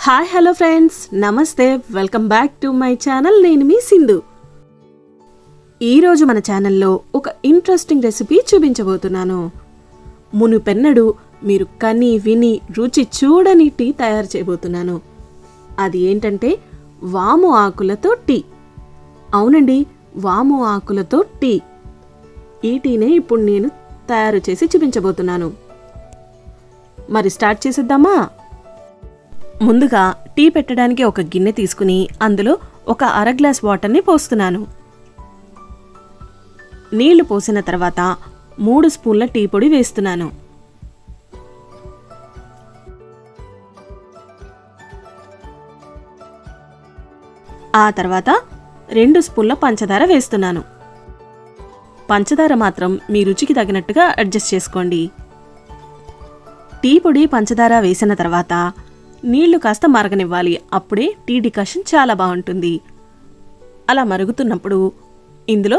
Hi hello friends, నమస్తే. Welcome back to my channel. నేను మీ సింధు. ఈరోజు మన ఛానల్లో ఒక ఇంట్రెస్టింగ్ రెసిపీ చూపించబోతున్నాను. మునుపెన్నడు మీరు కని విని రుచి చూడని టీ తయారు చేయబోతున్నాను. అది ఏంటంటే వాము ఆకులతో టీ. అవునండి, వాము ఆకులతో టీ. ఈ టీనే ఇప్పుడు నేను తయారు చేసి చూపించబోతున్నాను. మరి స్టార్ట్ చేసేద్దామా? ముందుగా టీ పెట్టడానికి ఒక గిన్నె తీసుకుని అందులో ఒక అర గ్లాస్ వాటర్ని పోస్తున్నాను. నీళ్లు పోసిన తర్వాత 3 స్పూన్ల టీ పొడి వేస్తున్నాను. ఆ తర్వాత 2 స్పూన్ల పంచదార వేస్తున్నాను. పంచదార మాత్రం మీ రుచికి తగినట్టుగా అడ్జస్ట్ చేసుకోండి. టీ పొడి పంచదార వేసిన తర్వాత నీళ్లు కాస్త మరగనివ్వాలి. అప్పుడే టీ డికాషన్ చాలా బాగుంటుంది. అలా మరుగుతున్నప్పుడు ఇందులో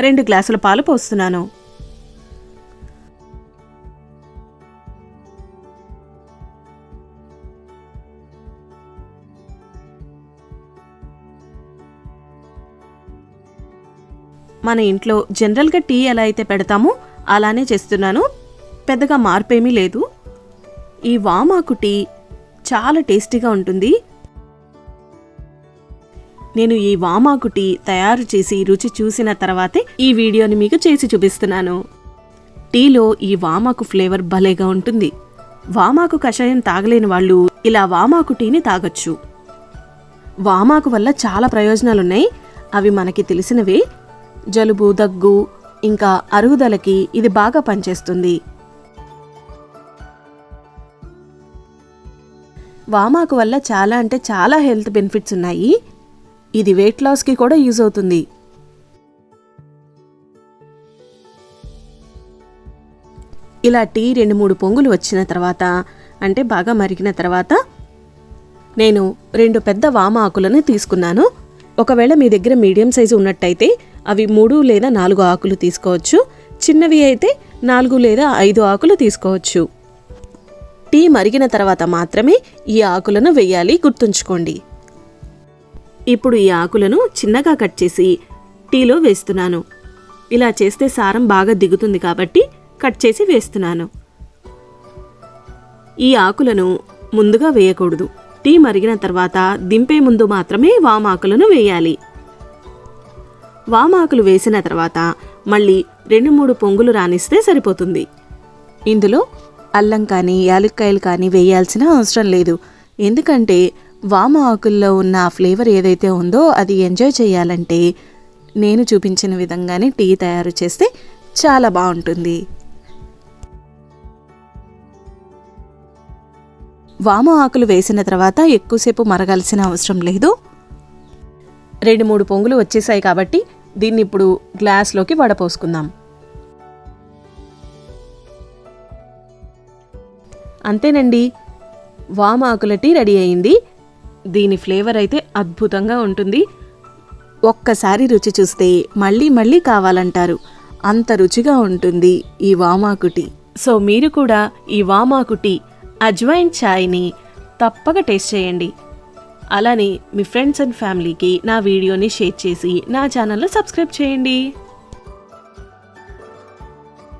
2 గ్లాసుల పాలు పోస్తున్నాను. మన ఇంట్లో జనరల్గా టీ ఎలా అయితే పెడతామో అలానే చేస్తున్నాను. పెద్దగా మార్పేమీ లేదు. ఈ వామాకు టీ చాలా టేస్టీగా ఉంటుంది. నేను ఈ వామాకు టీ తయారు చేసి రుచి చూసిన తర్వాతే ఈ వీడియోని మీకు చేసి చూపిస్తున్నాను. టీలో ఈ వామాకు ఫ్లేవర్ భలేగా ఉంటుంది. వామాకు కషాయం తాగలేని వాళ్ళు ఇలా వామాకు టీని తాగొచ్చు. వామాకు వల్ల చాలా ప్రయోజనాలున్నాయి. అవి మనకి తెలిసినవే. జలుబు, దగ్గు, ఇంకా అరుగుదలకి ఇది బాగా పనిచేస్తుంది. వామాకు వల్ల చాలా అంటే చాలా హెల్త్ బెనిఫిట్స్ ఉన్నాయి. ఇది వెయిట్ లాస్కి కూడా యూజ్ అవుతుంది. ఇలా టీ 2-3 పొంగులు వచ్చిన తర్వాత, అంటే బాగా మరిగిన తర్వాత, నేను 2 పెద్ద వామాకులను తీసుకున్నాను. ఒకవేళ మీ దగ్గర మీడియం సైజు ఉన్నట్టయితే అవి 3 లేదా 4 ఆకులు తీసుకోవచ్చు. చిన్నవి అయితే 4 లేదా 5 ఆకులు తీసుకోవచ్చు. టీ మరిగిన తర్వాత మాత్రమే ఈ ఆకులను వేయాలి, గుర్తుంచుకోండి. ఇప్పుడు ఈ ఆకులను చిన్నగా కట్ చేసి టీలో వేస్తున్నాను. ఇలా చేస్తే సారం బాగా దిగుతుంది కాబట్టి కట్ చేసి వేస్తున్నాను. ఈ ఆకులను ముందుగా వేయకూడదు. టీ మరిగిన తర్వాత దింపే ముందు మాత్రమే వామాకులను వేయాలి. వామాకులు వేసిన తర్వాత మళ్ళీ 2-3 పొంగులు రానిస్తే సరిపోతుంది. ఇందులో అల్లం కానీ యాలక్కాయలు కానీ వేయాల్సిన అవసరం లేదు. ఎందుకంటే వామ ఆకుల్లో ఉన్న ఫ్లేవర్ ఏదైతే ఉందో అది ఎంజాయ్ చేయాలంటే నేను చూపించిన విధంగానే టీ తయారు చేస్తే చాలా బాగుంటుంది. వామ ఆకులు వేసిన తర్వాత ఎక్కువసేపు మరగాల్సిన అవసరం లేదు. 2-3 పొంగులు వచ్చేసాయి కాబట్టి దీన్ని ఇప్పుడు గ్లాస్లోకి వడపోసుకుందాం. అంతేనండి, వామాకుల టీ రెడీ అయింది. దీని ఫ్లేవర్ అయితే అద్భుతంగా ఉంటుంది. ఒక్కసారి రుచి చూస్తే మళ్ళీ మళ్ళీ కావాలంటారు. అంత రుచిగా ఉంటుంది ఈ వామాకు టీ. సో మీరు కూడా ఈ వామాకు టీ అజ్వైన్ ఛాయ్ని తప్పక టేస్ట్ చేయండి. అలానే మీ ఫ్రెండ్స్ అండ్ ఫ్యామిలీకి నా వీడియోని షేర్ చేసి నా ఛానల్ని సబ్స్క్రైబ్ చేయండి.